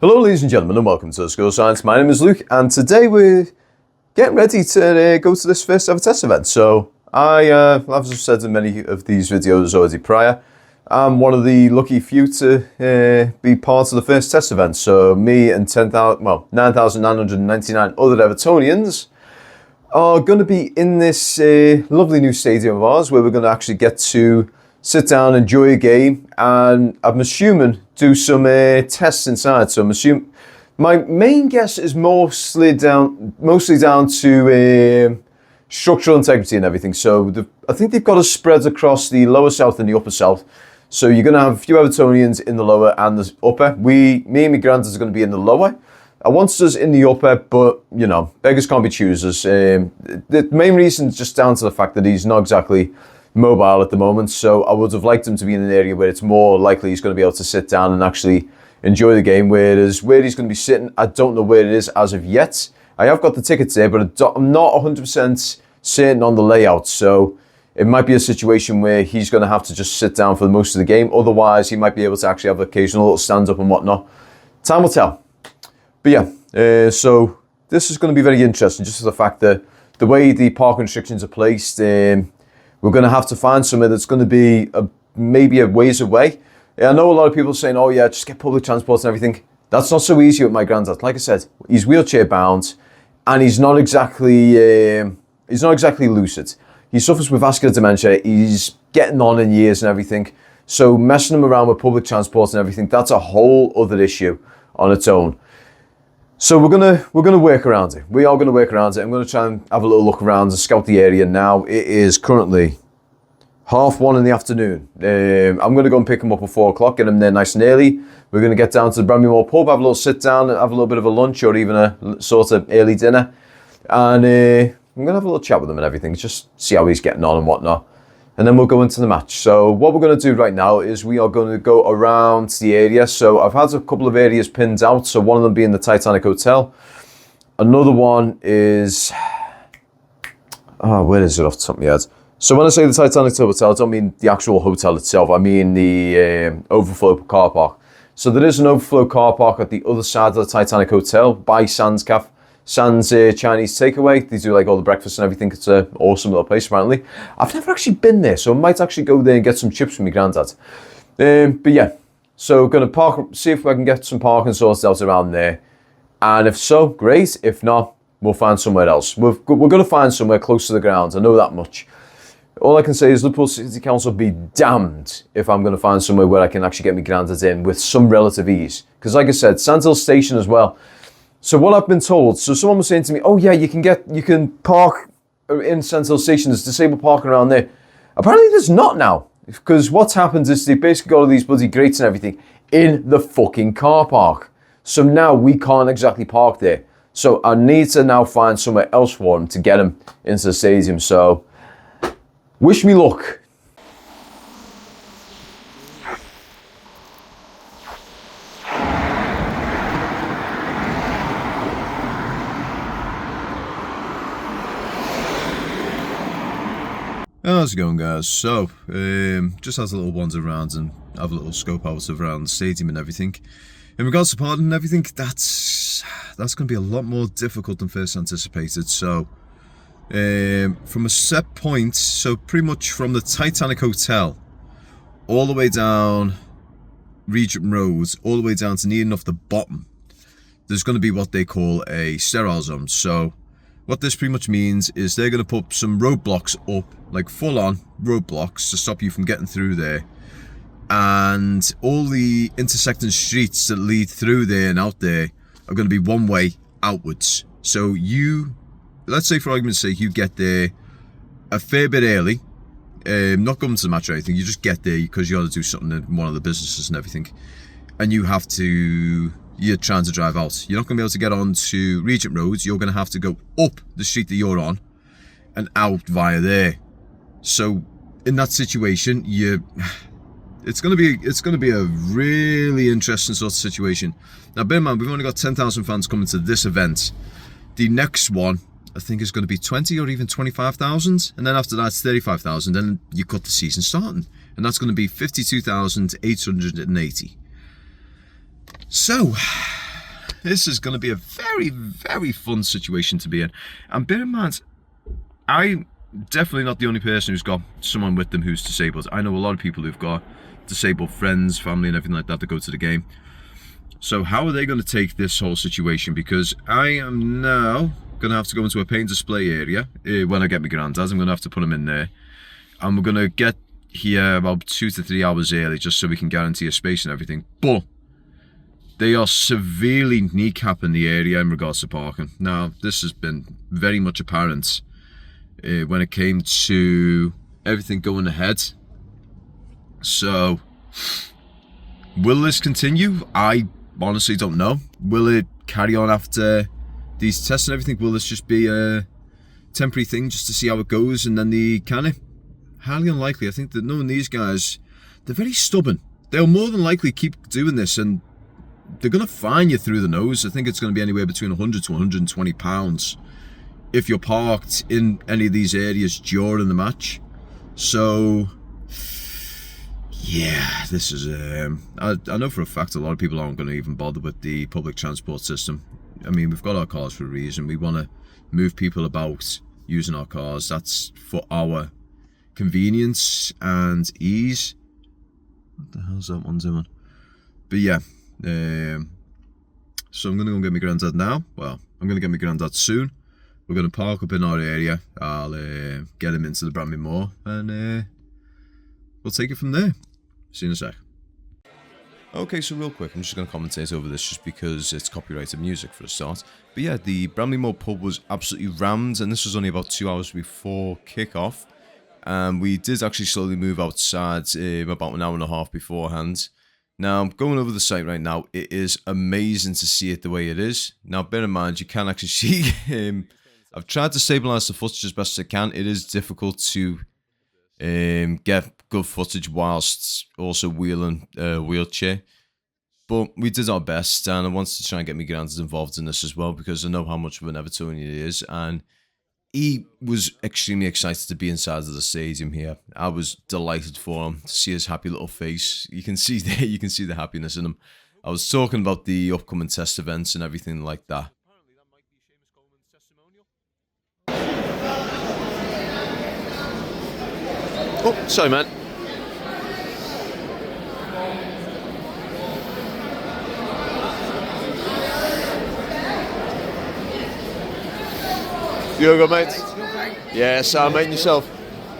Hello ladies and gentlemen and welcome to School of Science. My name is Luke and today we're getting ready to go to this first ever test event. So I've said in many of these videos already prior, I'm one of the lucky few to be part of the first test event. So me and 9,999 other Evertonians are going to be in this lovely new stadium of ours where we're going to actually get to sit down, enjoy a game, and I'm assuming do some tests inside. So I'm assuming my main guess is mostly down to structural integrity and everything. So I think they've got us spread across the lower south and the upper south. So you're going to have a few Evertonians in the lower and the upper. Me and my granddad are going to be in the lower. I want us in the upper, but you know, beggars can't be choosers. The main reason is just down to the fact that he's not exactly mobile at the moment, so I would have liked him to be in an area where it's more likely he's going to be able to sit down and actually enjoy the game, whereas where he's going to be sitting, I don't know where it is as of yet. I have got the tickets there, but I'm not 100% certain on the layout, so it might be a situation where he's going to have to just sit down for most of the game. Otherwise, he might be able to actually have occasional little stand-up and whatnot. Time will tell. But yeah, so this is going to be very interesting, just for the fact that the way the parking restrictions are placed, we're going to have to find somewhere that's going to be maybe a ways away. I know a lot of people are saying, oh yeah, just get public transport and everything. That's not so easy with my granddad. Like I said, he's wheelchair bound and he's not exactly lucid. He suffers with vascular dementia. He's getting on in years and everything. So messing him around with public transport and everything, that's a whole other issue on its own. So we're gonna work around it. We are gonna work around it. I'm gonna try and have a little look around and scout the area now. It is currently 1:30 in the afternoon. I'm gonna go and pick him up at 4 o'clock, get him there nice and early. We're gonna get down to the Bramley Moor pub, have a little sit down, and have a little bit of a lunch or even a sort of early dinner. And I'm gonna have a little chat with him and everything, just see how he's getting on and whatnot. And then we'll go into the match. So what we're going to do right now is we are going to go around the area. So I've had a couple of areas pinned out. So one of them being the Titanic Hotel. Another one is... where is it off the top of my head? So when I say the Titanic Hotel, I don't mean the actual hotel itself. I mean the overflow car park. So there is an overflow car park at the other side of the Titanic Hotel by Sands Cafe. Sands Chinese takeaway. They do like all the breakfast and everything. It's an awesome little place apparently. I've never actually been there, so I might actually go there and get some chips from my granddad. But yeah, so going to park, see if I can get some parking sorted out around there. And if so, great. If not, we'll find somewhere else. We're going to find somewhere close to the ground. I know that much. All I can say is Liverpool City Council be damned if I'm going to find somewhere where I can actually get my granddad in with some relative ease. Because like I said, Sandhill Station as well. So what I've been told, so someone was saying to me, oh yeah, you can park in Sandhill Station, there's disabled parking around there. Apparently there's not now, because what's happened is they basically got all these bloody grates and everything in the fucking car park. So now we can't exactly park there. So I need to now find somewhere else for him to get him into the stadium. So wish me luck. How's it going, guys? So, just has a little wander around and have a little scope out around the stadium and everything. In regards to parking and everything, that's going to be a lot more difficult than first anticipated. So, from a set point, so pretty much from the Titanic Hotel, all the way down Regent Road, all the way down to near enough the bottom, there's going to be what they call a sterile zone. So, what this pretty much means is they're going to put some roadblocks up, like full-on roadblocks to stop you from getting through there. And all the intersecting streets that lead through there and out there are going to be one way outwards. So you, let's say for argument's sake, you get there a fair bit early, not going to the match or anything, you just get there because you got to do something in one of the businesses and everything. And you're trying to drive out. You're not going to be able to get on to Regent Road. You're going to have to go up the street that you're on and out via there. So in that situation, it's going to be a really interesting sort of situation. Now bear in mind, we've only got 10,000 fans coming to this event. The next one, I think, is going to be 20 or even 25,000, and then after that it's 35,000. Then you got the season starting, and that's going to be 52,880. So, this is going to be a very, very fun situation to be in. And bear in mind, I'm definitely not the only person who's got someone with them who's disabled. I know a lot of people who've got disabled friends, family and everything like that go to the game. So how are they going to take this whole situation? Because I am now going to have to go into a paint display area when I get my granddad. I'm going to have to put him in there. And we're going to get here about 2 to 3 hours early just so we can guarantee a space and everything. But they are severely kneecapping the area in regards to parking. Now, this has been very much apparent when it came to everything going ahead. So, will this continue? I honestly don't know. Will it carry on after these tests and everything? Will this just be a temporary thing just to see how it goes and then the kind of highly unlikely. I think that knowing these guys, they're very stubborn. They'll more than likely keep doing this and they're going to fine you through the nose. I think it's going to be anywhere between 100 to 120 pounds if you're parked in any of these areas during the match. So yeah, this is I know for a fact a lot of people aren't going to even bother with the public transport system. I mean, we've got our cars for a reason. We want to move people about using our cars. That's for our convenience and ease. What the hell's that one doing? But yeah, so I'm going to go get my granddad now. Well, I'm going to get my granddad soon. We're going to park up in our area. I'll get him into the Bramley Moor and we'll take it from there. See you in a sec. Okay, so real quick, I'm just going to commentate over this just because it's copyrighted music for a start. But yeah, the Bramley Moor pub was absolutely rammed, and this was only about 2 hours before kick-off. And we did actually slowly move outside about an hour and a half beforehand. Now, I'm going over the site right now. It is amazing to see it the way it is. Now, bear in mind, you can actually see I've tried to stabilise the footage as best as I can. It is difficult to get good footage whilst also wheeling a wheelchair. But we did our best, and I wanted to try and get my granddad involved in this as well because I know how much of an Evertonian he is, and he was extremely excited to be inside of the stadium here. I was delighted for him to see his happy little face. You can see there, you can see the happiness in him. I was talking about the upcoming test events and everything like that. Oh, sorry, man. You good, mate? Yeah, Sam, mate, and yourself?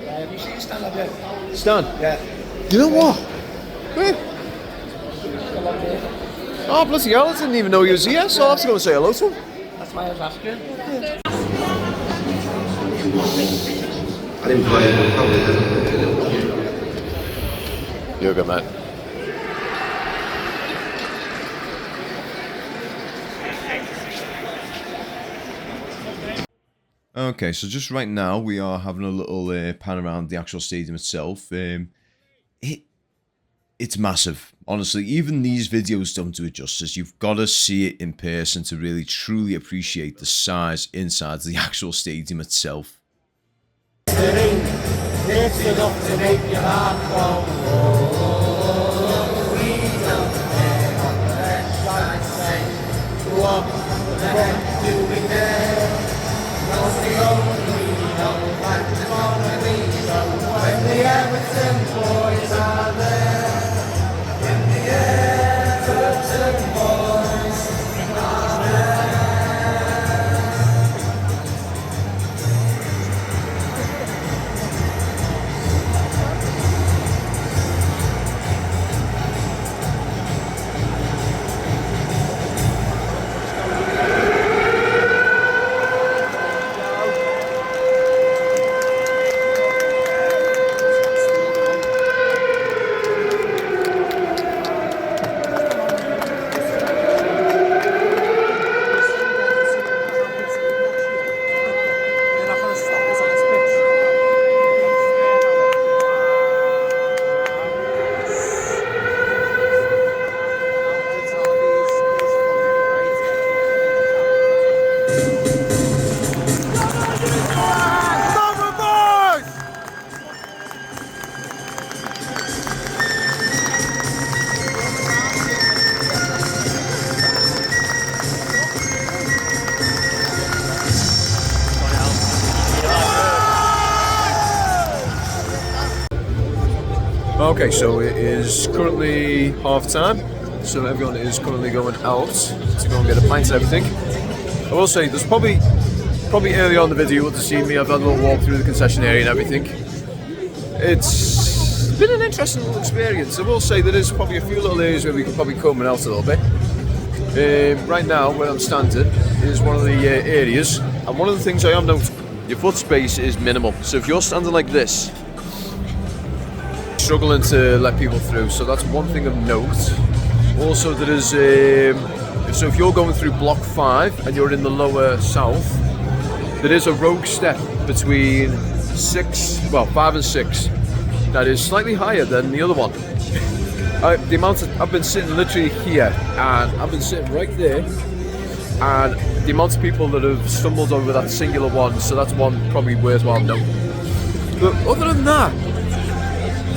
Have you seen Stan up there? Stan? Yeah. You know what? Where? Oh, bloody hell, I didn't even know he was here, so I'll have to go and say hello to him. That's why I was asking. I didn't play it. You're good, mate. Okay, so just right now we are having a little pan around the actual stadium itself. It's massive, honestly. Even these videos don't do it justice. You've got to see it in person to really truly appreciate the size inside the actual stadium itself. It's enough to make your heart go. We don't care what the rest might say. What the heck do we care? Cause we only know that tomorrow we show when the Everton boys are there. When the Everton boys are there. Okay, so it is currently half time, so everyone is currently going out to go and get a pint and everything. I will say there's probably early on in the video you would have seen me. I've had a little walk through the concession area and everything. It's been an interesting little experience. I will say there is probably a few little areas where we could probably comb it out a little bit. Right now, where I'm standing is one of the areas, and one of the things I am noticing, your foot space is minimal. So if you're standing like this, struggling to let people through, so that's one thing of note. Also, there is so if you're going through block 5 and you're in the lower south, there is a rogue step between 5 and 6 that is slightly higher than the other one. I've been sitting literally here, and I've been sitting right there, and the amount of people that have stumbled over that singular one, so that's one probably worthwhile note. But other than that,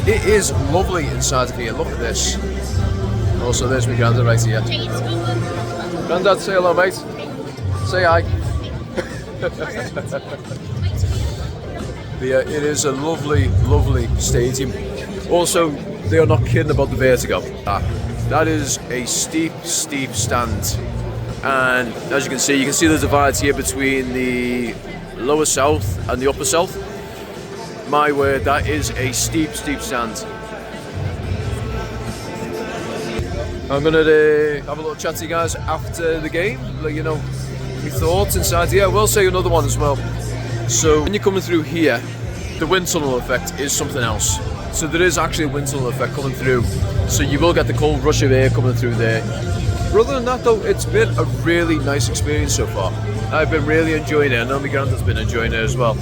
it is lovely inside of here. Look at this. Also, there's my granddad right here. Granddad, say hello, mate. Say hi. It is a lovely, lovely stadium. Also, they are not kidding about the vertigo. That is a steep, steep stand. And as you can see the divides here between the lower south and the upper south. My word, that is a steep, steep stand. I'm going to have a little chat to you guys after the game, let you know my thoughts inside here. I will say another one as well. So when you're coming through here, the wind tunnel effect is something else. So there is actually a wind tunnel effect coming through. So you will get the cold rush of air coming through there. But other than that though, it's been a really nice experience so far. I've been really enjoying it. I know my granddad's been enjoying it as well.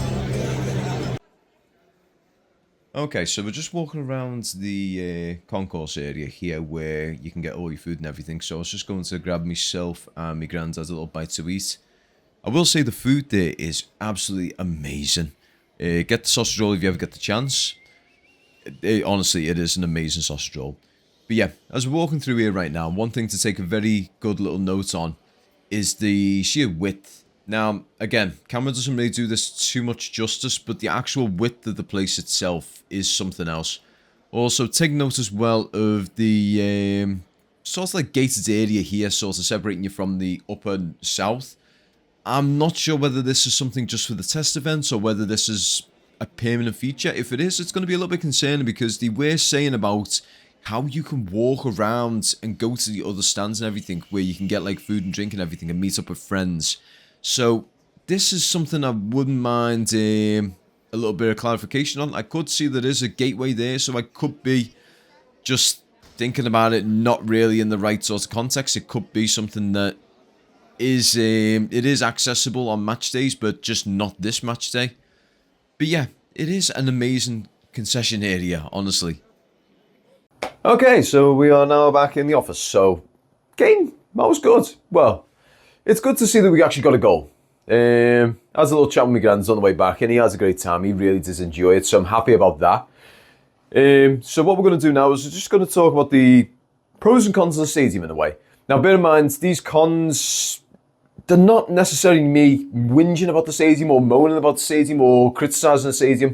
Okay, so we're just walking around the concourse area here where you can get all your food and everything. So I was just going to grab myself and my granddad a little bite to eat. I will say the food there is absolutely amazing. Get the sausage roll if you ever get the chance. Honestly, it is an amazing sausage roll. But yeah, as we're walking through here right now, one thing to take a very good little note on is the sheer width. Now, again, camera doesn't really do this too much justice, but the actual width of the place itself is something else. Also, take note as well of the sort of like gated area here, sort of separating you from the upper south. I'm not sure whether this is something just for the test events or whether this is a permanent feature. If it is, it's going to be a little bit concerning because they were saying about how you can walk around and go to the other stands and everything where you can get like food and drink and everything and meet up with friends. So this is something I wouldn't mind a little bit of clarification on. I could see there is a gateway there, so I could be just thinking about it not really in the right sort of context. It could be something that is it is accessible on match days, but just not this match day. But yeah, it is an amazing concession area, honestly. Okay, so we are now back in the office. So, game, that was good. Well, it's good to see that we actually got a goal. I was a little chat with my grands on the way back, and he has a great time. He really does enjoy it, so I'm happy about that. So what we're going to do now is we're just going to talk about the pros and cons of the stadium in a way. Now, bear in mind, these cons, they're not necessarily me whinging about the stadium or moaning about the stadium or criticising the stadium.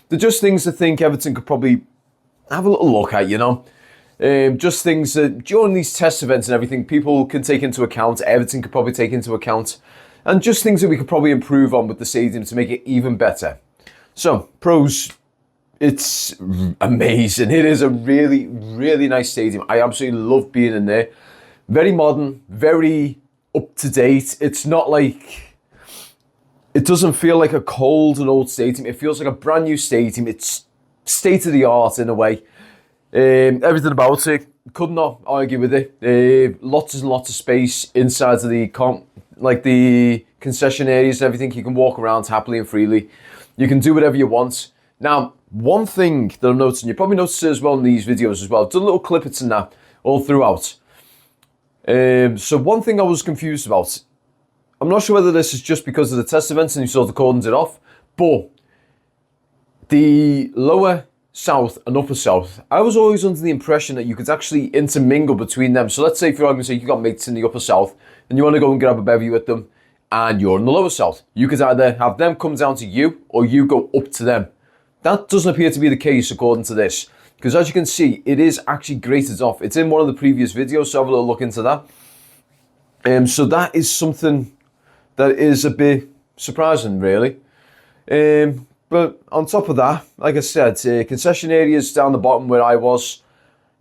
They're just things I think Everton could probably have a little look at, you know. Just things that during these test events and everything, people can take into account, Everton could probably take into account, and just things that we could probably improve on with the stadium to make it even better. So, pros, it's amazing. It is a really, really nice stadium. I absolutely love being in there. Very modern, very up to date. It's not like, it doesn't feel like a cold and old stadium. It feels like a brand new stadium. It's state of the art in a way. Everything about it, could not argue with it. Lots and lots of space inside of the concession areas and everything. You can walk around happily and freely. You can do whatever you want. Now, one thing that I'm noticing, you probably noticed it as well in these videos as well. I've done little clippets and that all throughout. So one thing I was confused about, I'm not sure whether this is just because of the test events and you sort of cordoned it off, but the lower south and upper south, I was always under the impression that you could actually intermingle between them. So let's say, for argument's sake, you got mates in the upper south and you want to go and grab a bevy with them and you're in the lower south. You could either have them come down to you or you go up to them. That doesn't appear to be the case according to this. because as you can see, it is actually grated off. It's in one of the previous videos, so have a little look into that. So that is something that is a bit surprising, really. But on top of that, like I said, concession areas down the bottom where I was,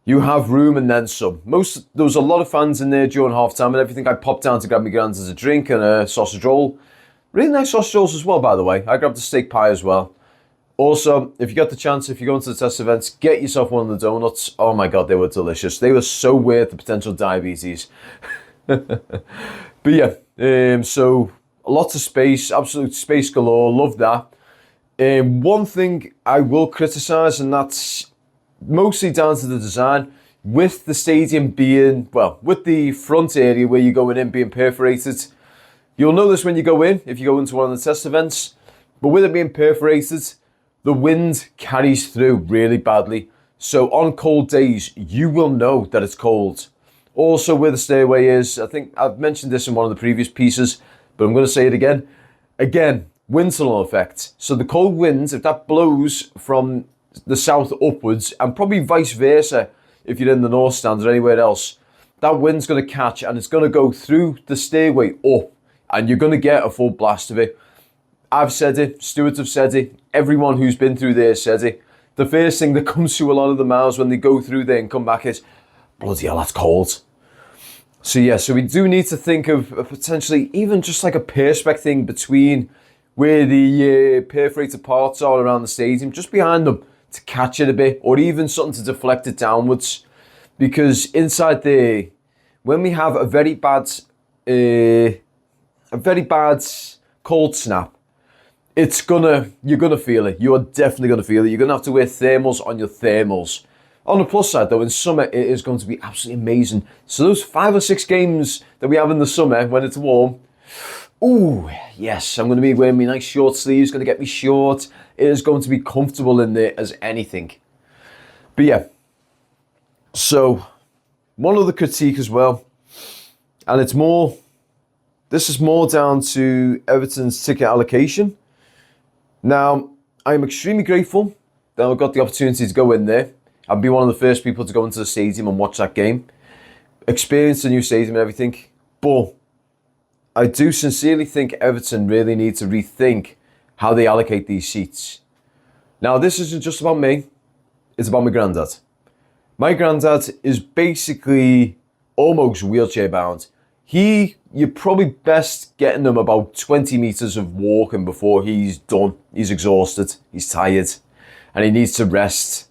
you have room and then some. There was a lot of fans in there during half time and everything. I popped down to grab my grands as a drink and a sausage roll. Really nice sausage rolls as well, by the way. I grabbed a steak pie as well. Also, if you got the chance, if you go into the test events, get yourself one of the donuts. Oh my God, they were delicious. They were so worth the potential diabetes. But yeah, so lots of space, absolute space galore. Love that. One thing I will criticise, and that's mostly down to the design, with the stadium being, well, with the front area where you're going in being perforated. You'll know this when you go in, if you go into one of the test events, but with it being perforated, the wind carries through really badly. So on cold days, you will know that it's cold. Also where the stairway is, I think I've mentioned this in one of the previous pieces, but I'm going to say it again. Again, wind tunnel effect. So the cold wind, if that blows from the south upwards, and probably vice versa if you're in the north stand or anywhere else, that wind's going to catch and it's going to go through the stairway up and you're going to get a full blast of it. I've said it, stewards have said it, everyone who's been through there said it. The first thing that comes to a lot of the miles when they go through there and come back is, bloody hell, that's cold. So yeah, so we do need to think of potentially even just like a perspex thing between where the perforated parts are around the stadium, just behind them to catch it a bit, or even something to deflect it downwards. Because inside there, when we have a very bad cold snap, you're gonna feel it. You are definitely gonna feel it. You're gonna have to wear thermals on your thermals. On the plus side though, in summer it is going to be absolutely amazing. So those 5 or 6 games that we have in the summer when it's warm, ooh, yes, I'm going to be wearing my nice short sleeves, going to get me short. It is going to be comfortable in there as anything. But yeah, so one other critique as well, and this is more down to Everton's ticket allocation. Now, I'm extremely grateful that I got the opportunity to go in there and be one of the first people to go into the stadium and watch that game, experience the new stadium and everything, but I do sincerely think Everton really need to rethink how they allocate these seats. Now, this isn't just about me, it's about my granddad. My granddad is basically almost wheelchair bound. You're probably best getting him about 20 metres of walking before he's done. He's exhausted, he's tired, and he needs to rest.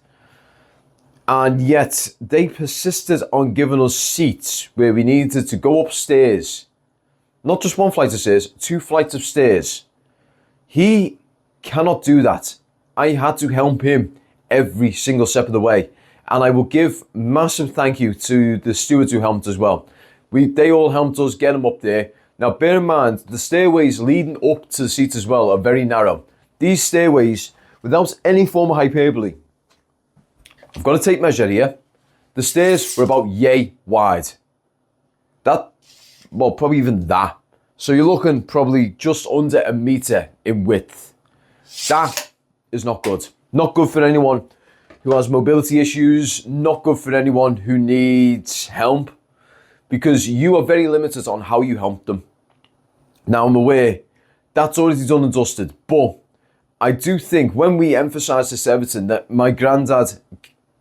And yet, they persisted on giving us seats where we needed to go upstairs. Not just one flight of stairs, 2 flights of stairs. He cannot do that. I had to help him every single step of the way. And I will give massive thank you to the stewards who helped as well. They all helped us get him up there. Now bear in mind, the stairways leading up to the seats as well are very narrow. These stairways, without any form of hyperbole, I've got a tape measure here. The stairs were about yay wide. Probably even that. So you're looking probably just under a metre in width. That is not good. Not good for anyone who has mobility issues, not good for anyone who needs help, because you are very limited on how you help them. Now I'm aware that's already done and dusted, but I do think when we emphasise this Everton that my granddad,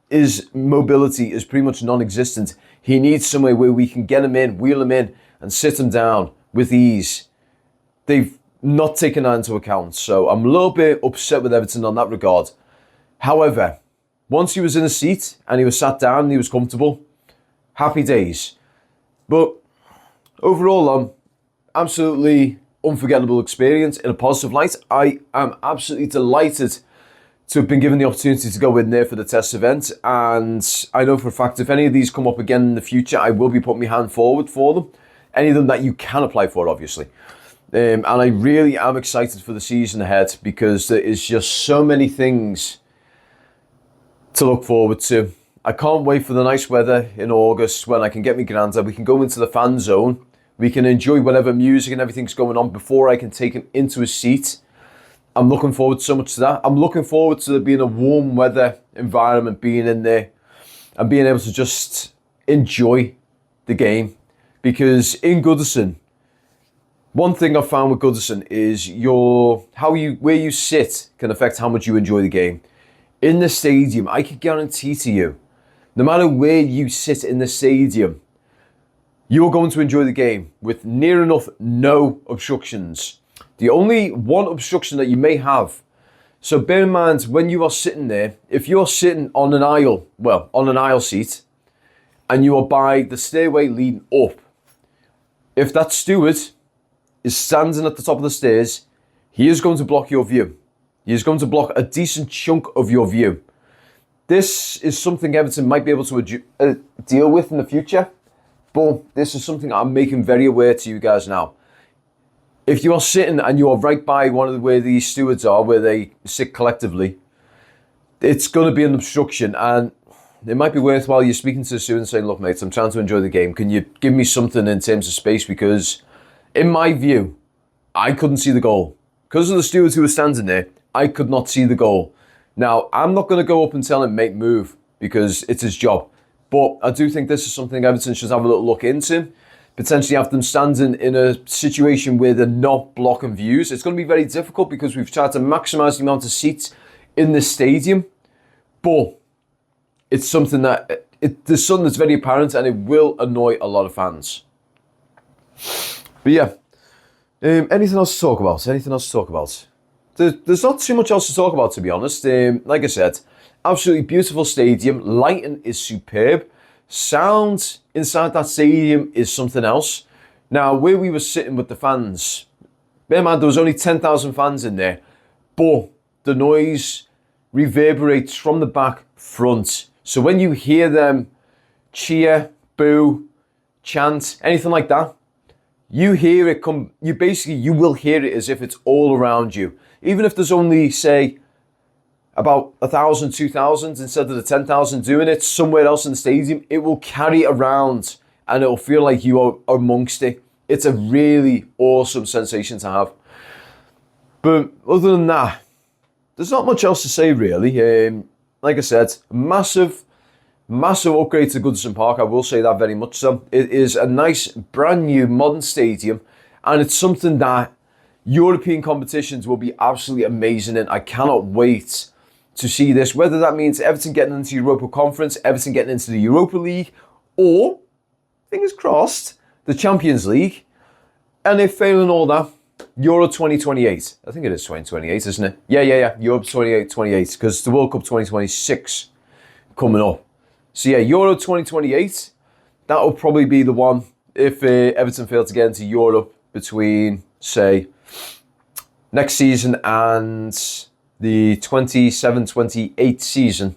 his mobility is pretty much non-existent. He needs somewhere where we can get him in, wheel him in, and sit him down with ease. They've not taken that into account, so I'm a little bit upset with Everton on that regard. However, once he was in a seat and he was sat down and he was comfortable, happy days. But overall, absolutely unforgettable experience in a positive light. I am absolutely delighted to have been given the opportunity to go in there for the test event, and I know for a fact if any of these come up again in the future, I will be putting my hand forward for them. Any of them that you can apply for, obviously. And I really am excited for the season ahead because there is just so many things to look forward to. I can't wait for the nice weather in August when I can get my granddad. We can go into the fan zone. We can enjoy whatever music and everything's going on before I can take him into his seat. I'm looking forward so much to that. I'm looking forward to there being a warm weather environment, being in there and being able to just enjoy the game. Because in Goodison, one thing I've found with Goodison is where you sit can affect how much you enjoy the game. In the stadium, I can guarantee to you, no matter where you sit in the stadium, you're going to enjoy the game with near enough no obstructions. The only one obstruction that you may have, so bear in mind when you are sitting there, if you're sitting on an aisle seat, and you are by the stairway leading up, if that steward is standing at the top of the stairs, he is going to block your view. He is going to block a decent chunk of your view. This is something Everton might be able to deal with in the future, but this is something I'm making very aware to you guys now. If you are sitting and you are right by one of where these stewards are, where they sit collectively, it's going to be an obstruction, and it might be worthwhile you speaking to the steward and saying, look, mate, I'm trying to enjoy the game. Can you give me something in terms of space? Because in my view, I couldn't see the goal. Because of the stewards who were standing there, I could not see the goal. Now, I'm not going to go up and tell him, mate, move, because it's his job. But I do think this is something Everton should have a little look into. Potentially have them standing in a situation where they're not blocking views. It's going to be very difficult because we've tried to maximise the amount of seats in the stadium. But it's something that, there's something that's very apparent, and it will annoy a lot of fans. But yeah, anything else to talk about? There's not too much else to talk about, to be honest. Like I said, absolutely beautiful stadium. Lighting is superb. Sound inside that stadium is something else. Now, where we were sitting with the fans, bear in mind there was only 10,000 fans in there, but the noise reverberates from the back front. So when you hear them cheer, boo, chant, anything like that, you hear it come, you will hear it as if it's all around you. Even if there's only, say, about 1,000, 2,000 instead of the 10,000 doing it somewhere else in the stadium, it will carry it around and it will feel like you are amongst it. It's a really awesome sensation to have. But other than that, there's not much else to say really. Like I said, massive upgrade to Goodison Park. I will say that very much so. It is a nice, brand new, modern stadium, and it's something that European competitions will be absolutely amazing in. I cannot wait to see this, whether that means Everton getting into Europa Conference, Everton getting into the Europa League, or, fingers crossed, the Champions League. And if failing all that, Euro 2028. I think it is 2028, isn't it? Yeah. Euro 28, because the World Cup 2026 coming up. So yeah, Euro 2028, that will probably be the one if Everton fail to get into Europe between, say, next season and the 27-28 season.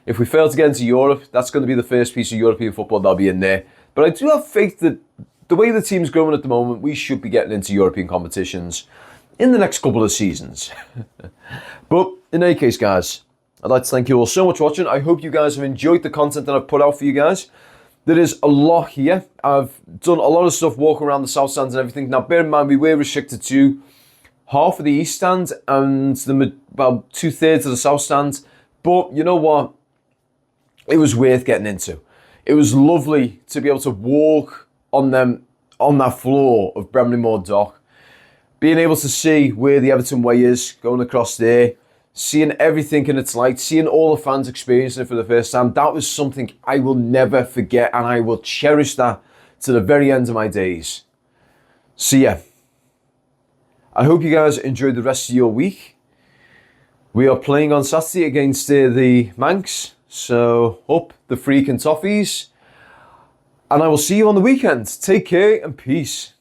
If we fail to get into Europe, that's going to be the first piece of European football that'll be in there. But I do have faith that the way the team's growing at the moment, we should be getting into European competitions in the next couple of seasons. But in any case, guys, I'd like to thank you all so much for watching. I hope you guys have enjoyed the content that I've put out for you guys. There is a lot here. I've done a lot of stuff walking around the south stands and everything. Now, bear in mind, we were restricted to half of the east stand and about 2/3 of the south stand. But you know what? It was worth getting into. It was lovely to be able to walk on that floor of Bramley Moor Dock, being able to see where the Everton Way is, going across there, seeing everything in its light, seeing all the fans experiencing it for the first time. That was something I will never forget, and I will cherish that to the very end of my days. So yeah, I hope you guys enjoyed the rest of your week. We are playing on Saturday against the Manx, so up the freaking toffees. And I will see you on the weekend. Take care and peace.